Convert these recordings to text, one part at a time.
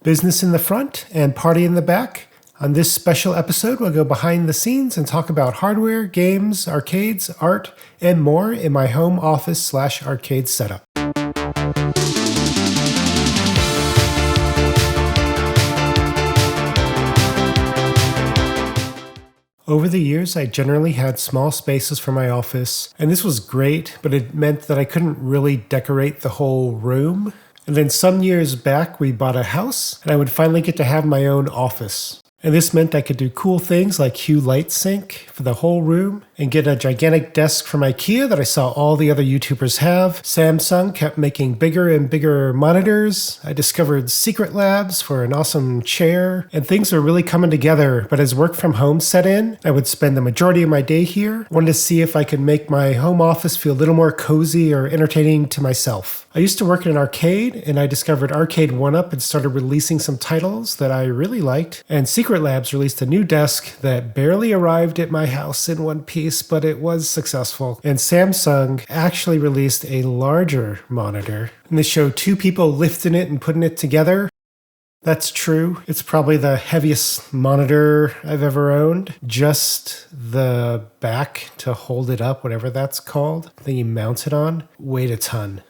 Business in the front and party in the back. On this special episode, we'll go behind the scenes and talk about hardware, games, arcades, art, and more in my home office/arcade setup. Over the years, I generally had small spaces for my office, and this was great, but it meant that I couldn't really decorate the whole room. And then some years back, we bought a house, and I would finally get to have my own office. And this meant I could do cool things like Hue Light Sync for the whole room and get a gigantic desk from IKEA that I saw all the other YouTubers have. Samsung kept making bigger and bigger monitors. I discovered Secret Labs for an awesome chair, and things were really coming together. But as work from home set in, I would spend the majority of my day here. I wanted to see if I could make my home office feel a little more cozy or entertaining to myself. I used to work in an arcade, and I discovered Arcade 1-Up and started releasing some titles that I really liked. And Secret Labs released a new desk that barely arrived at my house in one piece, but it was successful. And Samsung actually released a larger monitor, and they showed two people lifting it and putting it together. That's true. It's probably the heaviest monitor I've ever owned. Just the back to hold it up, whatever that's called, the thing you mount it on, weighed a ton.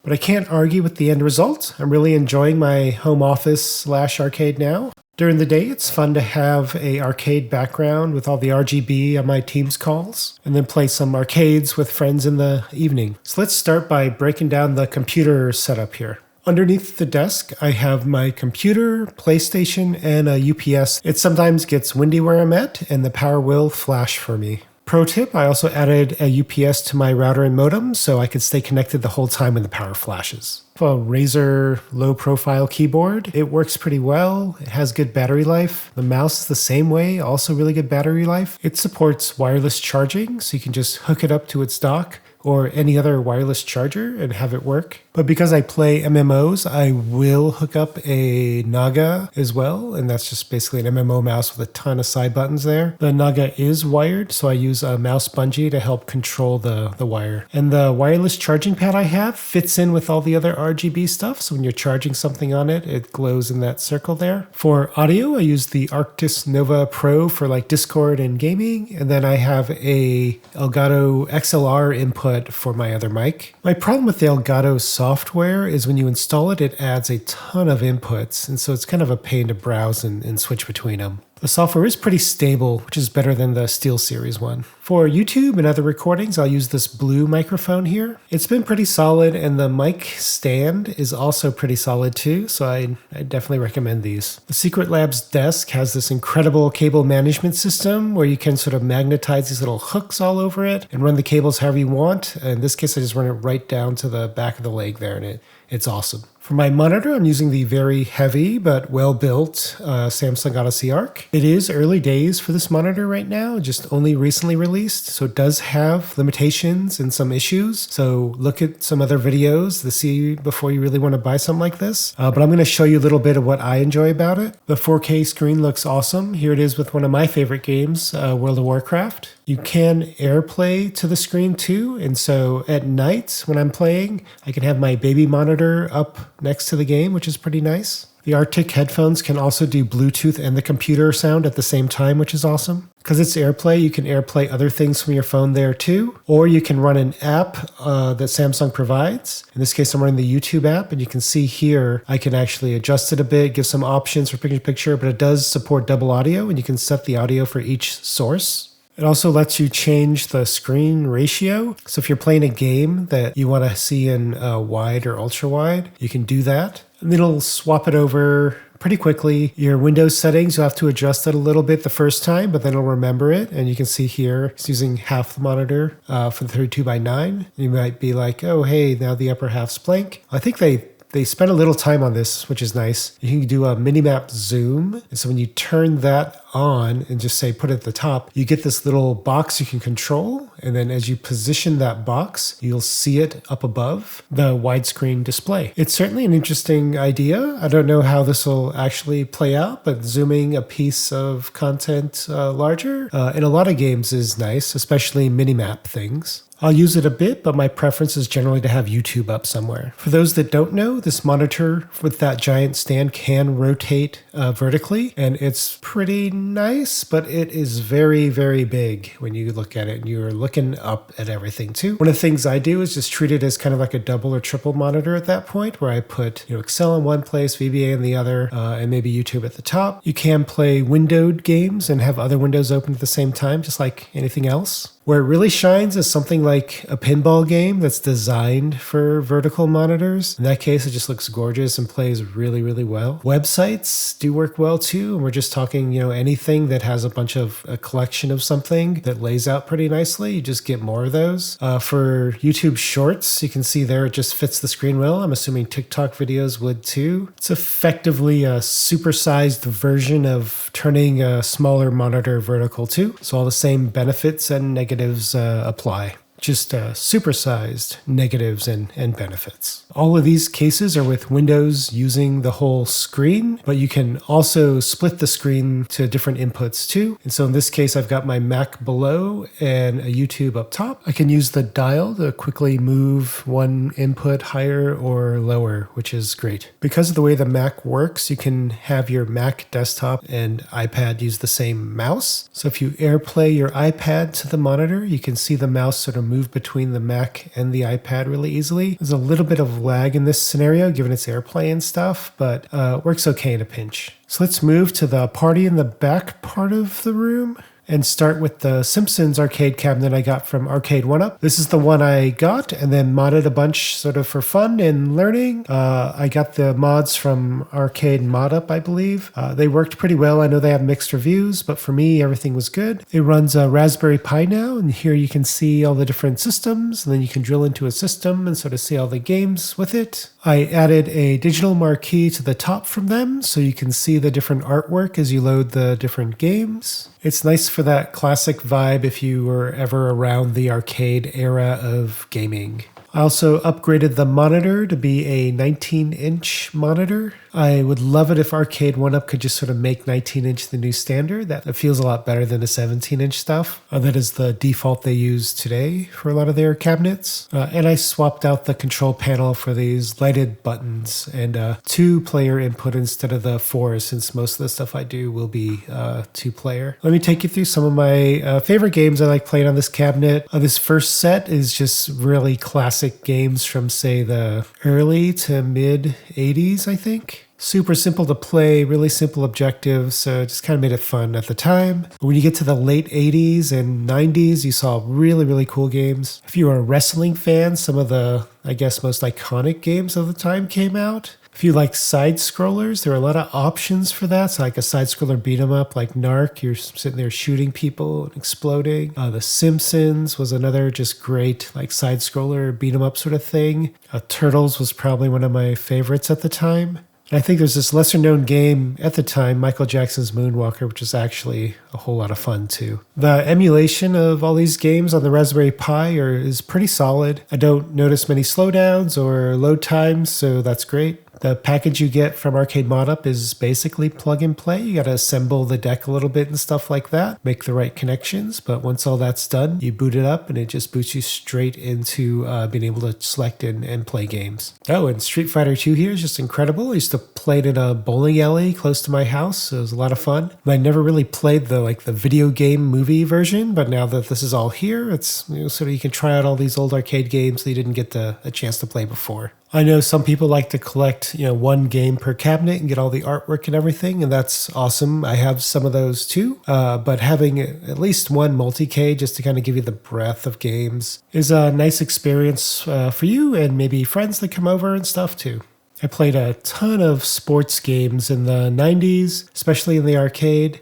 But I can't argue with the end result. I'm really enjoying my home office/arcade now. During the day, it's fun to have a arcade background with all the RGB on my Teams calls, and then play some arcades with friends in the evening. So let's start by breaking down the computer setup here. Underneath the desk, I have my computer, PlayStation, and a UPS. It sometimes gets windy where I'm at, and the power will flash for me. Pro tip, I also added a UPS to my router and modem so I could stay connected the whole time when the power flashes. A Razer low-profile keyboard. It works pretty well. It has good battery life. The mouse is the same way, also really good battery life. It supports wireless charging, so you can just hook it up to its dock or any other wireless charger and have it work. But because I play MMOs, I will hook up a Naga as well, and that's just basically an MMO mouse with a ton of side buttons there. The Naga is wired, so I use a mouse bungee to help control the wire. And the wireless charging pad I have fits in with all the other RGB stuff, so when you're charging something on it, it glows in that circle there. For audio, I use the Arctis Nova Pro for like Discord and gaming, and then I have a Elgato XLR input for my other mic. My problem with the Elgato software is when you install it, it adds a ton of inputs, and so it's kind of a pain to browse and switch between them. The software is pretty stable, which is better than the SteelSeries one. For YouTube and other recordings, I'll use this blue microphone here. It's been pretty solid, and the mic stand is also pretty solid too, so I definitely recommend these. The Secret Labs desk has this incredible cable management system where you can sort of magnetize these little hooks all over it and run the cables however you want. In this case, I just run it right down to the back of the leg there, and it's awesome. For my monitor, I'm using the very heavy but well-built Samsung Odyssey Ark. It is early days for this monitor right now, just only recently released, so it does have limitations and some issues. So look at some other videos to see before you really want to buy something like this. But I'm going to show you a little bit of what I enjoy about it. The 4K screen looks awesome. Here it is with one of my favorite games, World of Warcraft. You can AirPlay to the screen too, and so at night when I'm playing, I can have my baby monitor up next to the game, which is pretty nice. The Arctic headphones can also do Bluetooth and the computer sound at the same time, which is awesome. Because it's AirPlay, you can AirPlay other things from your phone there too, or you can run an app that Samsung provides. In this case, I'm running the YouTube app, and you can see here, I can actually adjust it a bit, give some options for picture-to-picture, but it does support double audio, and you can set the audio for each source. It also lets you change the screen ratio. So if you're playing a game that you want to see in wide or ultra wide, you can do that. And it'll swap it over pretty quickly. Your Windows settings, you'll have to adjust it a little bit the first time, but then it'll remember it. And you can see here, it's using half the monitor for the 32:9. You might be like, oh, hey, now the upper half's blank. I think they spent a little time on this, which is nice. You can do a minimap zoom. And so when you turn that on and just say put it at the top, you get this little box you can control. And then as you position that box, you'll see it up above the widescreen display. It's certainly an interesting idea. I don't know how this will actually play out, but zooming a piece of content larger in a lot of games is nice, especially minimap things. I'll use it a bit, but my preference is generally to have YouTube up somewhere. For those that don't know, this monitor with that giant stand can rotate vertically, and it's pretty nice, but it is very, very big when you look at it and you're looking up at everything too. One of the things I do is just treat it as kind of like a double or triple monitor at that point, where I put Excel in one place, VBA in the other, and maybe YouTube at the top. You can play windowed games and have other windows open at the same time, just like anything else. Where it really shines is something like a pinball game that's designed for vertical monitors. In that case, it just looks gorgeous and plays really, really well. Websites do work well too. And we're just talking, anything that has a collection of something that lays out pretty nicely. You just get more of those. For YouTube Shorts, you can see there it just fits the screen well. I'm assuming TikTok videos would too. It's effectively a supersized version of turning a smaller monitor vertical too. So all the same benefits and negatives apply. Just supersized negatives and benefits. All of these cases are with Windows using the whole screen, but you can also split the screen to different inputs too. And so in this case, I've got my Mac below and a YouTube up top. I can use the dial to quickly move one input higher or lower, which is great. Because of the way the Mac works, you can have your Mac desktop and iPad use the same mouse. So if you AirPlay your iPad to the monitor, you can see the mouse sort of move between the Mac and the iPad really easily. There's a little bit of lag in this scenario given its AirPlay and stuff, but works okay in a pinch. So let's move to the party in the back part of the room and start with the Simpsons arcade cabinet I got from Arcade1Up. This is the one I got and then modded a bunch sort of for fun and learning. I got the mods from Arcade ModUp, I believe. They worked pretty well. I know they have mixed reviews, but for me, everything was good. It runs a Raspberry Pi now, and here you can see all the different systems, and then you can drill into a system and sort of see all the games with it. I added a digital marquee to the top from them, so you can see the different artwork as you load the different games. It's nice for that classic vibe if you were ever around the arcade era of gaming. I also upgraded the monitor to be a 19-inch monitor. I would love it if Arcade1Up could just sort of make 19-inch the new standard. That feels a lot better than the 17-inch stuff. That is the default they use today for a lot of their cabinets. And I swapped out the control panel for these lighted buttons and 2-player input instead of the 4, since most of the stuff I do will be 2-player. Let me take you through some of my favorite games I like playing on this cabinet. This first set is just really classic games from, say, the early to mid 80s, I think. Super simple to play, really simple objectives, so it just kind of made it fun at the time. When you get to the late 80s and 90s, you saw really, really cool games. If you were a wrestling fan, some of the, I guess, most iconic games of the time came out. If you like side-scrollers, there are a lot of options for that. So like a side-scroller beat-em-up like Narc, you're sitting there shooting people and exploding. The Simpsons was another just great like side-scroller beat-em-up sort of thing. Turtles was probably one of my favorites at the time. And I think there's this lesser-known game at the time, Michael Jackson's Moonwalker, which is actually a whole lot of fun too. The emulation of all these games on the Raspberry Pi is pretty solid. I don't notice many slowdowns or load times, so that's great. The package you get from Arcade ModUp is basically plug and play. You got to assemble the deck a little bit and stuff like that, make the right connections. But once all that's done, you boot it up and it just boots you straight into being able to select and play games. Oh, and Street Fighter 2 here is just incredible. I used to play it in a bowling alley close to my house. So it was a lot of fun. I never really played the video game movie version, but now that this is all here, it's so you can try out all these old arcade games that you didn't get a chance to play before. I know some people like to collect, one game per cabinet and get all the artwork and everything, and that's awesome. I have some of those too, but having at least one multi-cade just to kind of give you the breadth of games is a nice experience for you and maybe friends that come over and stuff too. I played a ton of sports games in the 90s, especially in the arcade.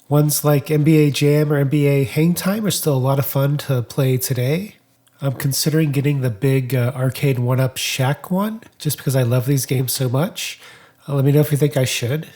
Ones like NBA Jam or NBA Hang Time are still a lot of fun to play today. I'm considering getting the big Arcade1Up Shaq one, just because I love these games so much. Let me know if you think I should.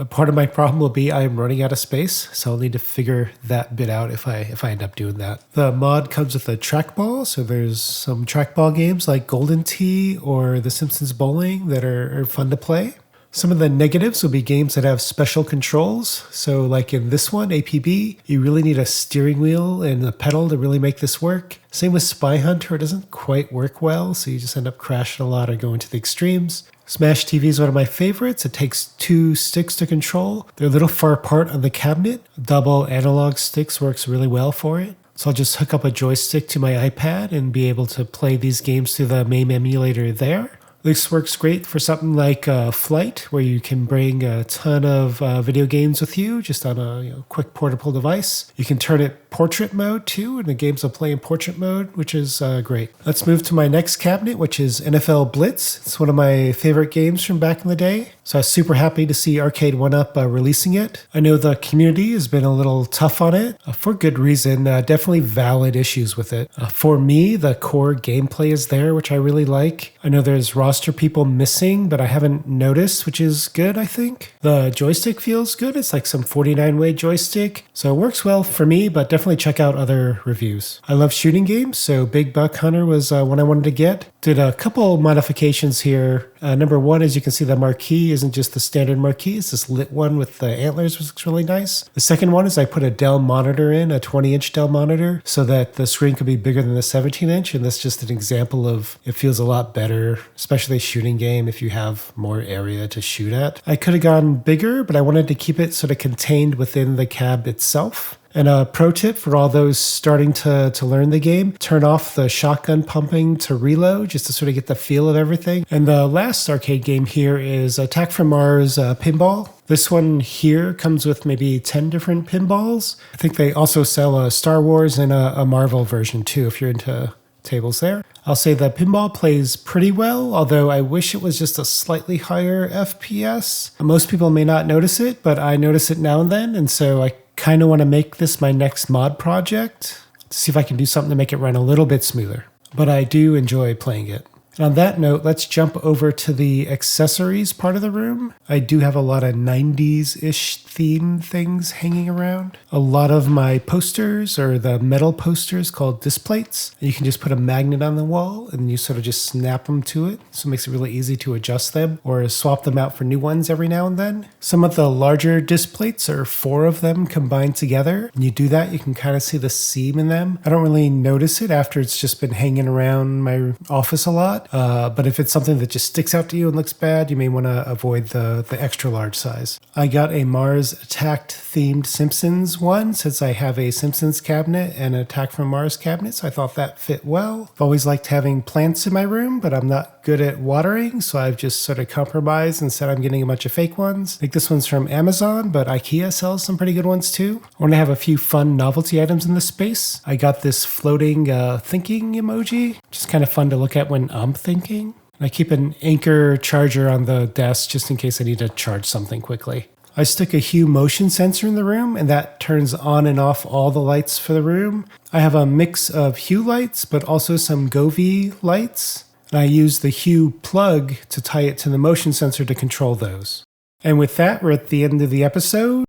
Part of my problem will be I'm running out of space, so I'll need to figure that bit out if I end up doing that. The mod comes with a trackball, so there's some trackball games like Golden Tee or The Simpsons Bowling that are fun to play. Some of the negatives will be games that have special controls. So like in this one, APB, you really need a steering wheel and a pedal to really make this work. Same with Spy Hunter, it doesn't quite work well, so you just end up crashing a lot or going to the extremes. Smash TV is one of my favorites. It takes 2 sticks to control. They're a little far apart on the cabinet. Double analog sticks works really well for it. So I'll just hook up a joystick to my iPad and be able to play these games through the MAME emulator there. This works great for something like Flight, where you can bring a ton of video games with you just on a quick portable device. You can turn it portrait mode too, and the games will play in portrait mode, which is great. Let's move to my next cabinet, which is NFL Blitz. It's one of my favorite games from back in the day. So I was super happy to see Arcade 1UP releasing it. I know the community has been a little tough on it, for good reason. Definitely valid issues with it. For me, the core gameplay is there, which I really like. I know there's roster people missing, but I haven't noticed, which is good, I think. The joystick feels good. It's like some 49-way joystick, so it works well for me, but definitely check out other reviews. I love shooting games, so Big Buck Hunter was one I wanted to get. Did a couple modifications here. Number one, as you can see, the marquee isn't just the standard marquee. It's this lit one with the antlers, which looks really nice. The second one is I put a Dell monitor in, a 20-inch Dell monitor, so that the screen could be bigger than the 17-inch, and that's just an example of it feels a lot better, especially a shooting game if you have more area to shoot at. I could have gone bigger, but I wanted to keep it sort of contained within the cab itself. And a pro tip for all those starting to learn the game, turn off the shotgun pumping to reload just to sort of get the feel of everything. And the last arcade game here is Attack from Mars Pinball. This one here comes with maybe 10 different pinballs. I think they also sell a Star Wars and a Marvel version too if you're into tables there. I'll say the pinball plays pretty well, although I wish it was just a slightly higher FPS. Most people may not notice it, but I notice it now and then, and so I kind of want to make this my next mod project to see if I can do something to make it run a little bit smoother. But I do enjoy playing it. And on that note, let's jump over to the accessories part of the room. I do have a lot of 90s-ish theme things hanging around. A lot of my posters are the metal posters called displates. You can just put a magnet on the wall and you sort of just snap them to it. So it makes it really easy to adjust them or swap them out for new ones every now and then. Some of the larger displates are 4 of them combined together. When you do that, you can kind of see the seam in them. I don't really notice it after it's just been hanging around my office a lot. But if it's something that just sticks out to you and looks bad, you may want to avoid the extra large size. I got a Mars Attacked themed Simpsons one since I have a Simpsons cabinet and an Attack from Mars cabinet, so I thought that fit well. I've always liked having plants in my room, but I'm not good at watering, so I've just sort of compromised and said I'm getting a bunch of fake ones. I think this one's from Amazon, but IKEA sells some pretty good ones too. I want to have a few fun novelty items in this space. I got this floating thinking emoji, which is kind of fun to look at when I'm thinking. I keep an Anchor charger on the desk just in case I need to charge something quickly. I stick a Hue motion sensor in the room, and that turns on and off all the lights for the room. I have a mix of Hue lights, but also some Govee lights. And I use the Hue plug to tie it to the motion sensor to control those. And with that, we're at the end of the episode.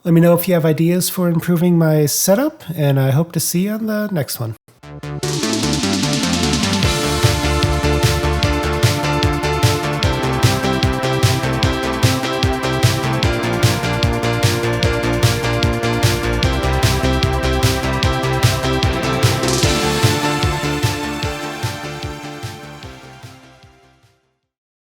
Let me know if you have ideas for improving my setup, and I hope to see you on the next one.